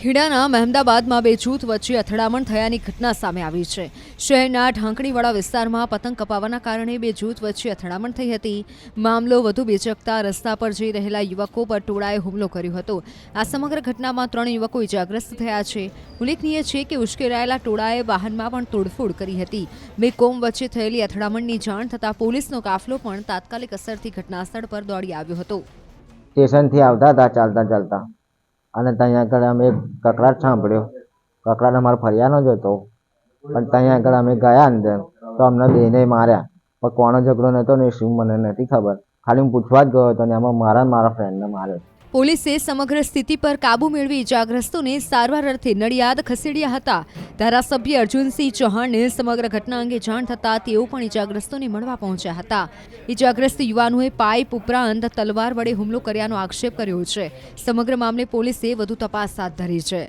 ખેડાના મહેમદાબાદમાં બે જૂથ વચ્ચે અથડામણ થયાની ઘટના સામે આવી છે। શહેરના ઢાંકણીવાડા વિસ્તારમાં પતંગ કપાવાના કારણે બે જૂથ વચ્ચે અથડામણ થઈ હતી। મામલો વધુ બેચકતા રસ્તા પર જઈ રહેલા યુવકો પર ટોળાએ હુમલો કર્યો હતો। આ સમગ્ર ઘટનામાં 3 યુવકો ઇજાગ્રસ્ત થયા છે। ઉલ્લેખનીય છે કે ઉશ્કેરાયેલા ટોળાએ વાહનમાં પણ તોડફોડ કરી હતી। બે કોમ વચ્ચે થયેલી અથડામણની જાણ થતાં પોલીસનો કાફલો પણ તાત્કાલિક અસરથી ઘટનાસ્થળ પર દોડી આવ્યો હતો। સ્ટેશનથી આવતા હતા ચાલતા અને ત્યાં આગળ અમે કકળાટ સાંભળ્યો। કકળાટ અમારો ફરિયાનો જ હતો, પણ ત્યાં આગળ અમે ગયા અંદર તો અમને બેને માર્યા, પણ કોનો ઝઘડો નહોતો ને શું મને નથી ખબર, ખાલી હું પૂછવા જ ગયો હતો ને એમાં મારા ફ્રેન્ડને માર્યો। પોલીસે સમગ્ર સ્થિતિ પર કાબુ મેળવી ઇજાગ્રસ્તોને સારવાર અર્થે નડિયાદ ખસેડ્યા હતા। ધારાસભ્ય અર્જુનસિંહ ચૌહાણને સમગ્ર ઘટના અંગે જાણ થતાં તેઓ પણ ઇજાગ્રસ્તોને મળવા પહોંચ્યા હતા। ઇજાગ્રસ્ત યુવાનોએ પાઇપ ઉપરાંત તલવાર વડે હુમલો કર્યાનો આક્ષેપ કર્યો છે। સમગ્ર મામલે પોલીસે વધુ તપાસ હાથ ધરી છે।